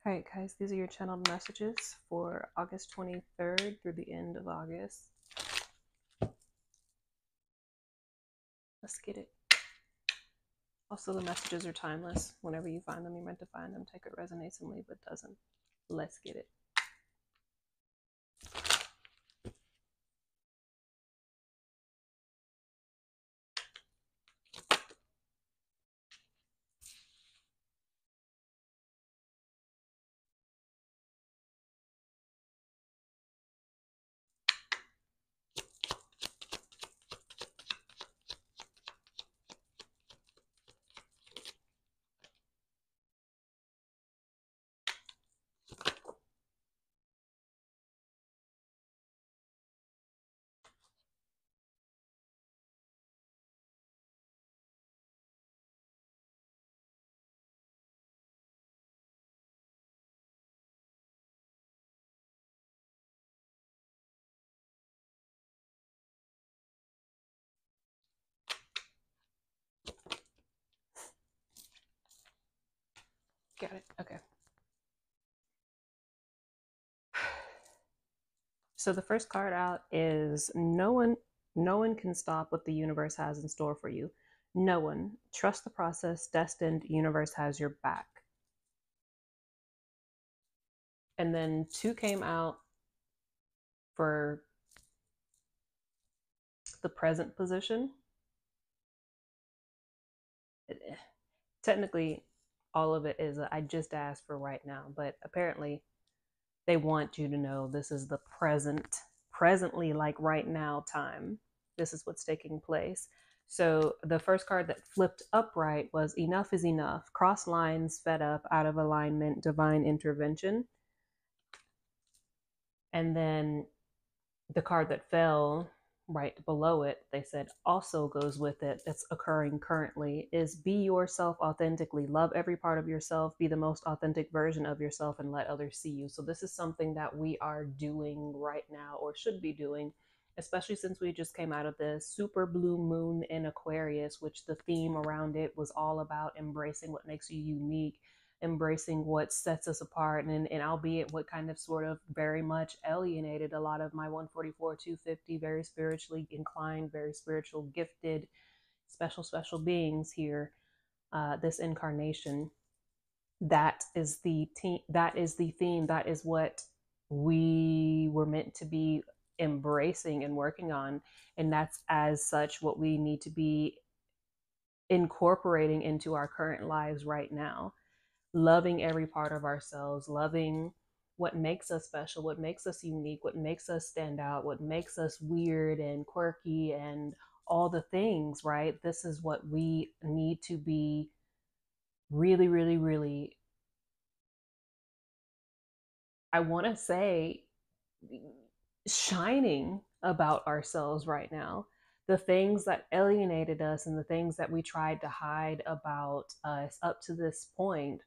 All right, guys, these are your channeled messages for August 23rd through the end of August. Let's get it. Also, the messages are timeless. Whenever you find them, you're meant to find them. Take what resonates and leave what doesn't. Let's get it. Got it. Okay. So the first card out is no one can stop what the universe has in store for you. No one. Trust the process. Destined. Universe has your back. And then 2 came out for the present position. Technically, all of it is I just asked for right now, but apparently they want you to know this is the presently, like right now time. This is what's taking place. So the first card that flipped upright was enough is enough. Cross lines, fed up, out of alignment, divine intervention. And then the card that fell right below it, they said also goes with it, that's occurring currently, is be yourself authentically. Love every part of yourself. Be the most authentic version of yourself and let others see you. So this is something that we are doing right now, or should be doing, especially since we just came out of the super blue moon in Aquarius, which the theme around it was all about embracing what makes you unique, embracing what sets us apart, and albeit what kind of sort of very much alienated a lot of my 144 250 very spiritually inclined, very spiritual gifted, special beings here, this incarnation. That is the that is the theme, that is what we were meant to be embracing and working on, and that's as such what we need to be incorporating into our current lives right now. Loving every part of ourselves, loving what makes us special, what makes us unique, what makes us stand out, what makes us weird and quirky and all the things, right? This is what we need to be really, I want to say, shining about ourselves right now. The things that alienated us and the things that we tried to hide about us up to this point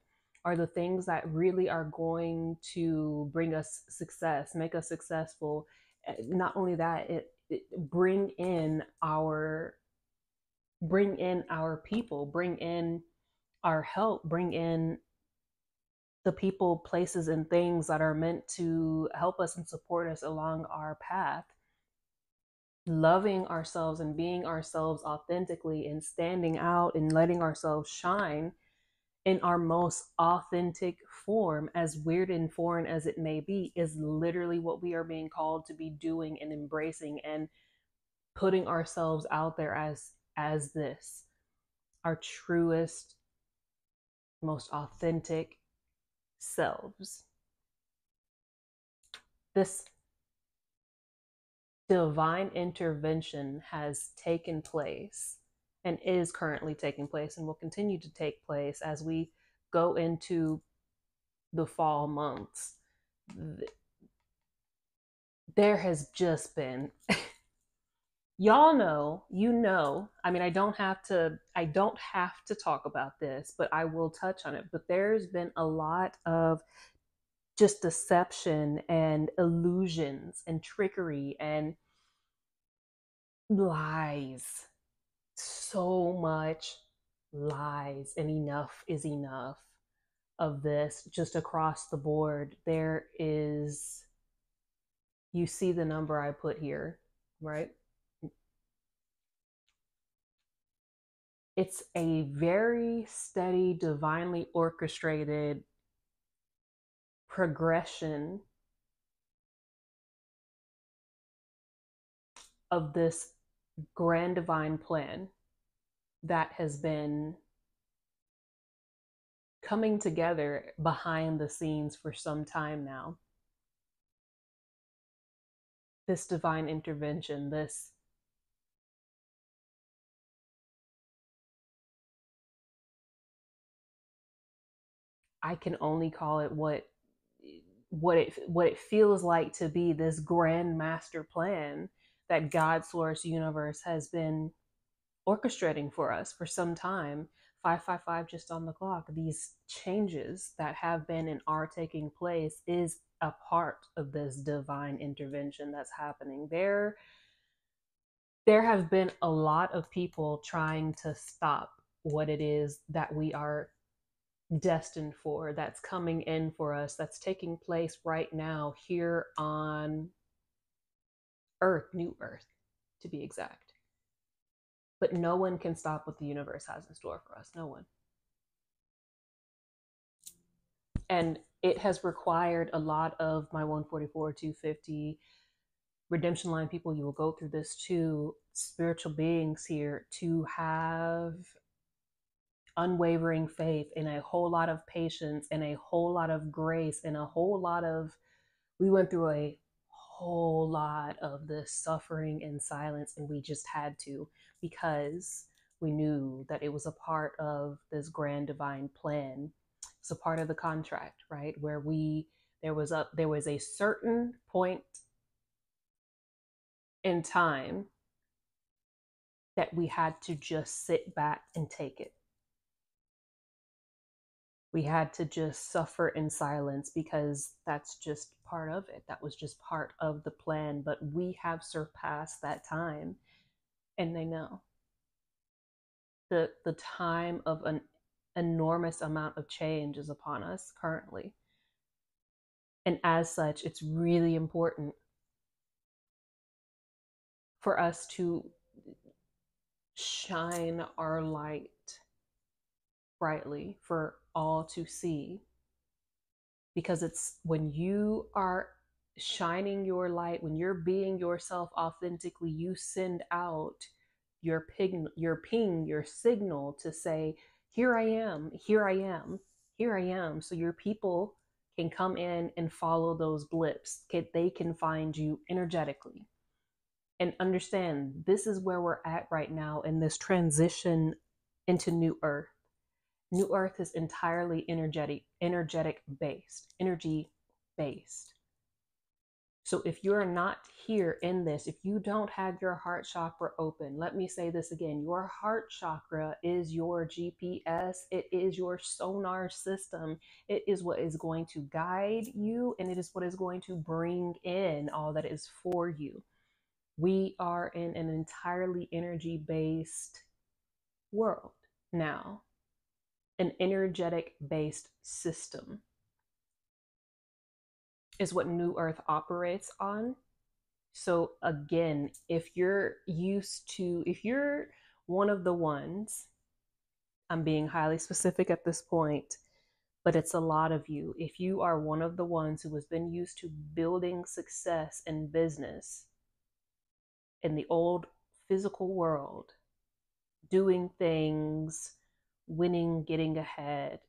are the things that really are going to bring us success, make us successful. Not only that, it bring in our people, bring in our help, bring in the people, places, and things that are meant to help us and support us along our path. Loving ourselves and being ourselves authentically and standing out and letting ourselves shine in our most authentic form, as weird and foreign as it may be, is literally what we are being called to be doing and embracing and putting ourselves out there as this, our truest, most authentic selves. This divine intervention has taken place and is currently taking place and will continue to take place as we go into the fall months. There has just been y'all know, I mean, I don't have to talk about this, but I will touch on it. But there's been a lot of just deception and illusions and trickery and lies. So much lies, and enough is enough. of this just across the board. There is, you see the number I put here, right? It's a very steady, divinely orchestrated progression of this grand divine plan that has been coming together behind the scenes for some time now. This divine intervention, this I can only call it what it feels like to be this grand master plan that God source universe has been orchestrating for us for some time. 555 just on the clock. These changes that have been and are taking place is a part of this divine intervention that's happening. There have been a lot of people trying to stop what it is that we are destined for, that's coming in for us, that's taking place right now here on Earth, New Earth, to be exact. But no one can stop what the universe has in store for us. No one. And it has required a lot of my 144, 250 redemption line people. You will go through this too. Spiritual beings here to have unwavering faith and a whole lot of patience and a whole lot of grace and a whole lot of, we went through a whole lot of this suffering and silence, and we just had to, because we knew that it was a part of this grand divine plan. It's a part of the contract, right? Where there was a certain point in time that we had to just sit back and take it. We had to just suffer in silence because that's just part of it. That was just part of the plan. But we have surpassed that time, and they know the time of an enormous amount of change is upon us currently. And as such, it's really important for us to shine our light brightly for all to see, because it's when you are shining your light, when you're being yourself authentically, you send out your signal to say, here I am, here I am, here I am. So your people can come in and follow those blips. They can find you energetically. And understand, this is where we're at right now in this transition into New Earth. New Earth is entirely energy based. So if you're not here in this, if you don't have your heart chakra open, let me say this again, your heart chakra is your GPS. It is your sonar system. It is what is going to guide you, and it is what is going to bring in all that is for you. We are in an entirely energy-based world now, an energetic-based system is what New Earth operates on. So again, if you're one of the ones, I'm being highly specific at this point, but it's a lot of you. If you are one of the ones who has been used to building success in business in the old physical world, doing things, winning, getting ahead,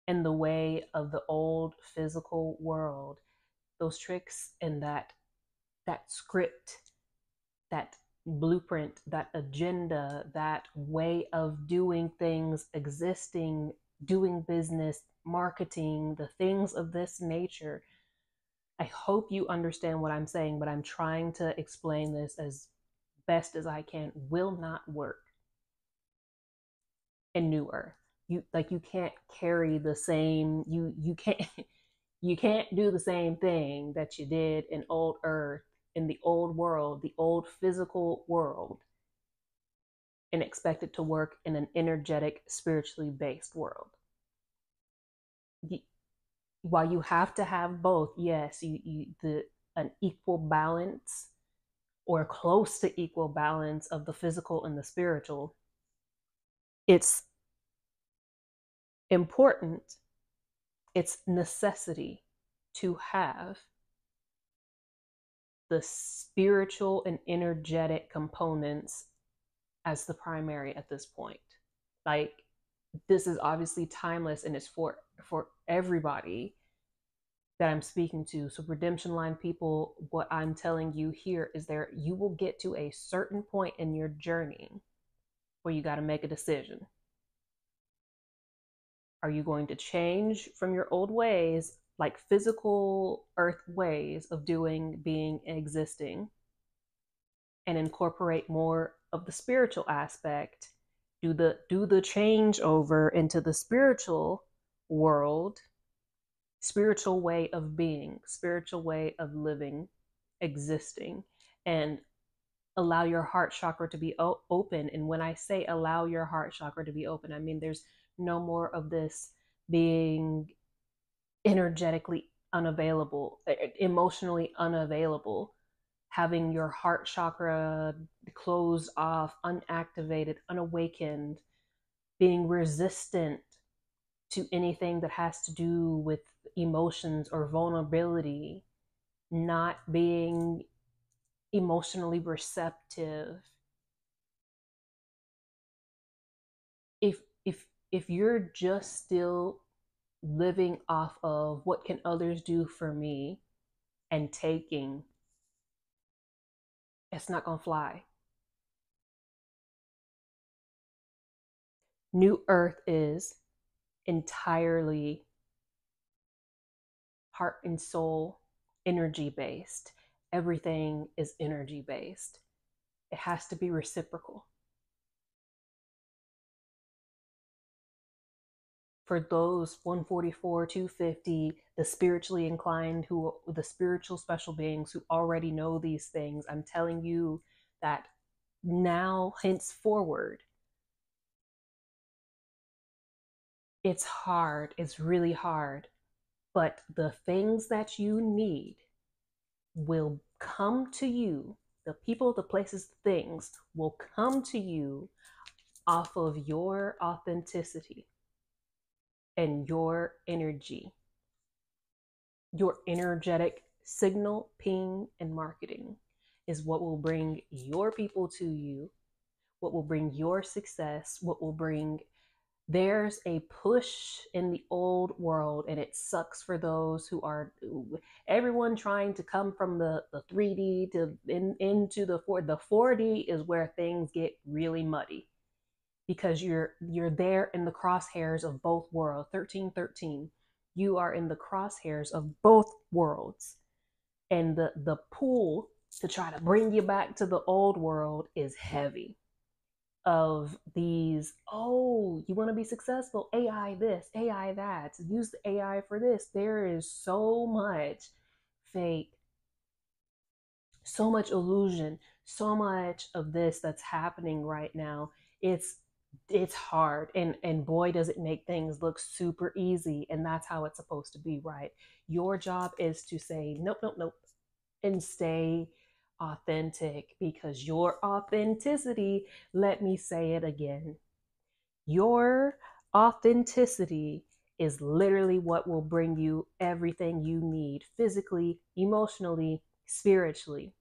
in the way of the old physical world, those tricks and that script, that blueprint, that agenda, that way of doing things, existing, doing business, marketing, the things of this nature. I hope you understand what I'm saying, but I'm trying to explain this as best as I can. Will not work in New Earth. You can't carry the same, you can't do the same thing that you did in old Earth, in the old world, the old physical world, and expect it to work in an energetic, spiritually based world. While you have to have both, yes, an equal balance or close to equal balance of the physical and the spiritual, it's important, it's necessity to have the spiritual and energetic components as the primary at this point. Like, this is obviously timeless, and it's for everybody that I'm speaking to. So redemption line people, what I'm telling you here is you will get to a certain point in your journey where you got to make a decision. Are you going to change from your old ways, like physical earth ways of doing, being, existing, and incorporate more of the spiritual aspect? Do the change over into the spiritual world, spiritual way of being, spiritual way of living, existing, and allow your heart chakra to be open. And when I say allow your heart chakra to be open, I mean there's no more of this being energetically unavailable, emotionally unavailable, having your heart chakra closed off, unactivated, unawakened, being resistant to anything that has to do with emotions or vulnerability, not being emotionally receptive. If you're just still living off of what can others do for me and taking, it's not gonna fly. New Earth is entirely heart and soul energy based. Everything is energy based. It has to be reciprocal. For those 144, 250, the spiritually inclined, the spiritual special beings who already know these things, I'm telling you that now, henceforward, it's hard. It's really hard. But the things that you need will come to you. The people, the places, the things will come to you off of your authenticity and your energy, your energetic signal, ping, and marketing is what will bring your people to you, what will bring your success, what will bring. There's a push in the old world, and it sucks for those who are everyone trying to come from the 3D into the 4D. The 4D is where things get really muddy because you're there in the crosshairs of both worlds. 1313, you are in the crosshairs of both worlds, and the pull to try to bring you back to the old world is heavy. Of these, oh, you want to be successful, AI this, AI that, use the AI for this. There is so much fake, so much illusion, so much of this that's happening right now. It's hard, and boy does it make things look super easy, and that's how it's supposed to be, right? Your job is to say nope, nope, nope, and stay authentic, because your authenticity, let me say it again, your authenticity is literally what will bring you everything you need physically, emotionally, spiritually,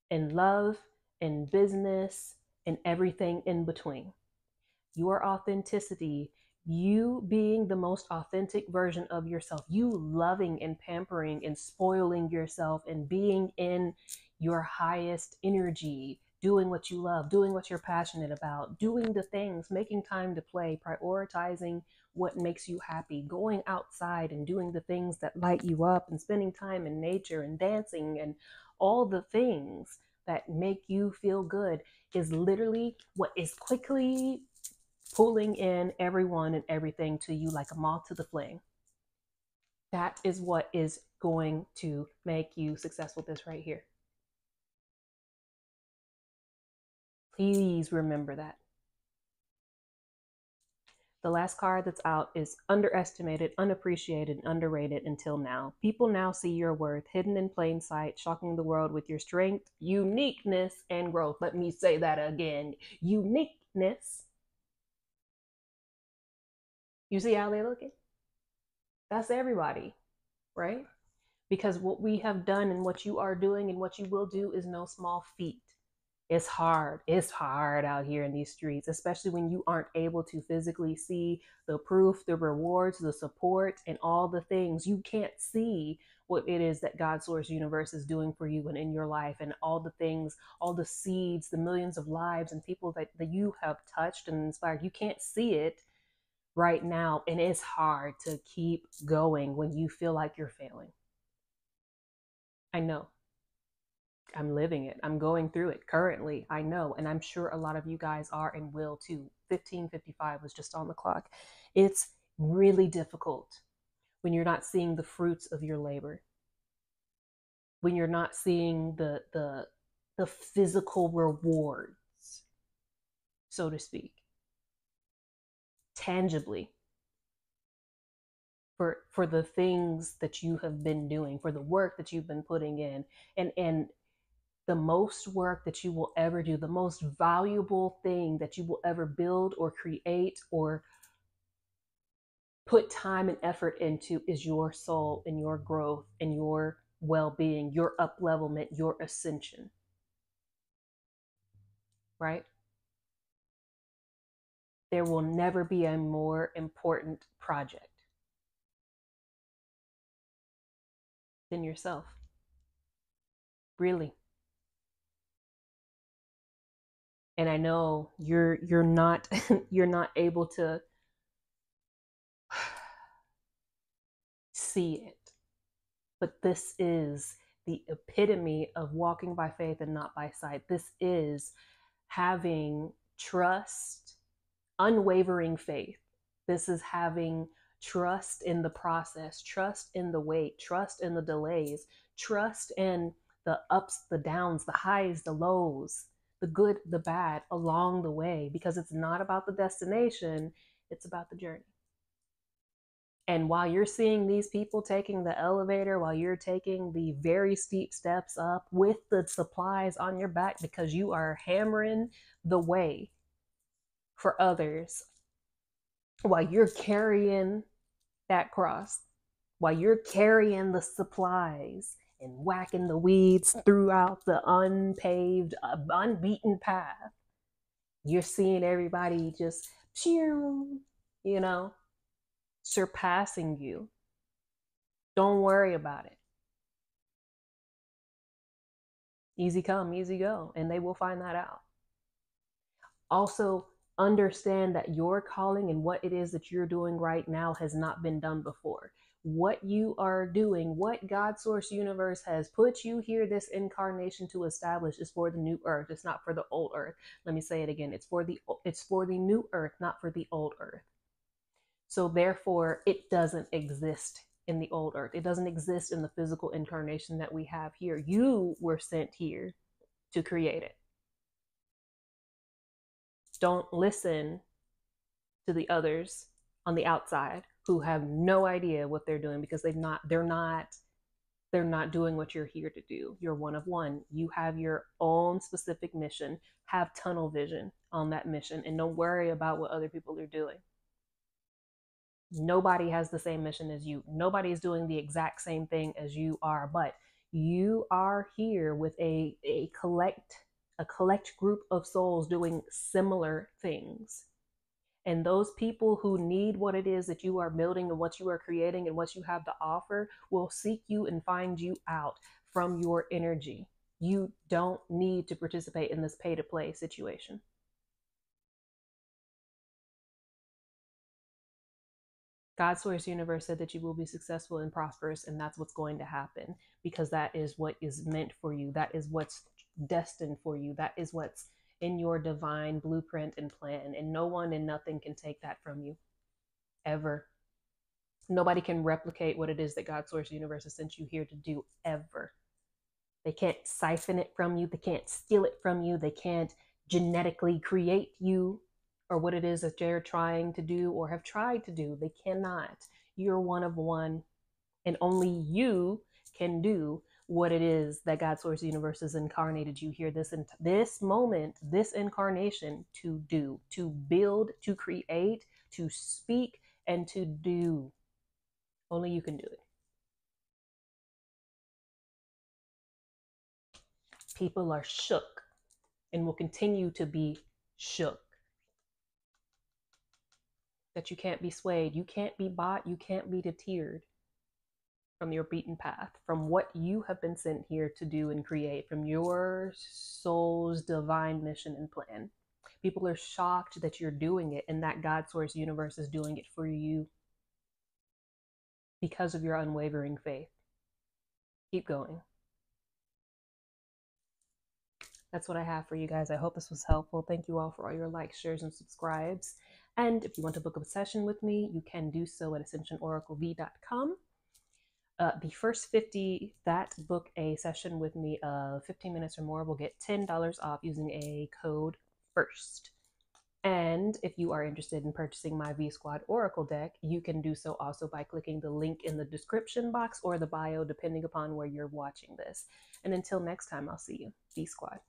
in love, in business, and everything in between. Your authenticity, you being the most authentic version of yourself, you loving and pampering and spoiling yourself and being in your highest energy, doing what you love, doing what you're passionate about, doing the things, making time to play, prioritizing what makes you happy, going outside and doing the things that light you up, and spending time in nature and dancing and all the things that make you feel good is literally what is quickly pulling in everyone and everything to you like a moth to the flame. That is what is going to make you successful. This right here. Please remember that. The last card that's out is underestimated, unappreciated, and underrated until now. People now see your worth hidden in plain sight, shocking the world with your strength, uniqueness, and growth. Let me say that again. Uniqueness. You see how they're looking? That's everybody, right? Because what we have done and what you are doing and what you will do is no small feat. It's hard. It's hard out here in these streets, especially when you aren't able to physically see the proof, the rewards, the support, and all the things. You can't see what it is that God Source Universe is doing for you and in your life, and all the things, all the seeds, the millions of lives and people that you have touched and inspired. You can't see it right now. And it's hard to keep going when you feel like you're failing. I know. I'm living it. I'm going through it currently. I know. And I'm sure a lot of you guys are and will too. 15:55 was just on the clock. It's really difficult when you're not seeing the fruits of your labor, when you're not seeing the physical rewards, so to speak, tangibly for the things that you have been doing, for the work that you've been putting in. And the most work that you will ever do, the most valuable thing that you will ever build or create or put time and effort into is your soul and your growth and your well-being, your up-levelment, your ascension, right? There will never be a more important project than yourself. Really. And I know you're not you're not able to see it. But this is the epitome of walking by faith and not by sight. This is having trust, unwavering faith. This is having trust in the process, trust in the wait, trust in the delays, trust in the ups, the downs, the highs, the lows, the good, the bad along the way, because it's not about the destination, it's about the journey. And while you're seeing these people taking the elevator, while you're taking the very steep steps up with the supplies on your back because you are hammering the way for others, while you're carrying that cross, while you're carrying the supplies and whacking the weeds throughout the unpaved, unbeaten path, you're seeing everybody just, you know, surpassing you. Don't worry about it. Easy come, easy go, and they will find that out. Also, understand that your calling and what it is that you're doing right now has not been done before. What you are doing, what God Source Universe has put you here, this incarnation to establish, is for the new earth. It's not for the old earth. Let me say it again. It's for the new earth, not for the old earth. So therefore, it doesn't exist in the old earth. It doesn't exist in the physical incarnation that we have here. You were sent here to create it. Don't listen to the others on the outside who have no idea what they're doing, because they're not doing what you're here to do. You're one of one. You have your own specific mission. Have tunnel vision on that mission, and don't worry about what other people are doing. Nobody has the same mission as you. Nobody is doing the exact same thing as you are, but you are here with a collect group of souls doing similar things. And those people who need what it is that you are building and what you are creating and what you have to offer will seek you and find you out from your energy. You don't need to participate in this pay to play situation. God Source Universe said that you will be successful and prosperous, and that's what's going to happen, because that is what is meant for you. That is what's destined for you. That is what's in your divine blueprint and plan, and no one and nothing can take that from you, ever. Nobody can replicate what it is that God Source Universe has sent you here to do, ever. They can't siphon it from you. They can't steal it from you. They can't genetically create you or what it is that they're trying to do or have tried to do. They cannot. You're one of one, and only you can do what it is that God Source Universe has incarnated you here this moment, this incarnation to do, to build, to create, to speak, and to do. Only you can do it. People are shook and will continue to be shook. That you can't be swayed, you can't be bought, you can't be deterred from your beaten path, from what you have been sent here to do and create, from your soul's divine mission and plan. People are shocked that you're doing it and that God Source Universe is doing it for you because of your unwavering faith. Keep going. That's what I have for you guys. I hope this was helpful. Thank you all for all your likes, shares, and subscribes. And if you want to book a session with me, you can do so at ascensionoraclev.com. The first 50 that book a session with me of 15 minutes or more will get $10 off using a code FIRST. And if you are interested in purchasing my V Squad Oracle deck, you can do so also by clicking the link in the description box or the bio, depending upon where you're watching this. And until next time, I'll see you. V Squad.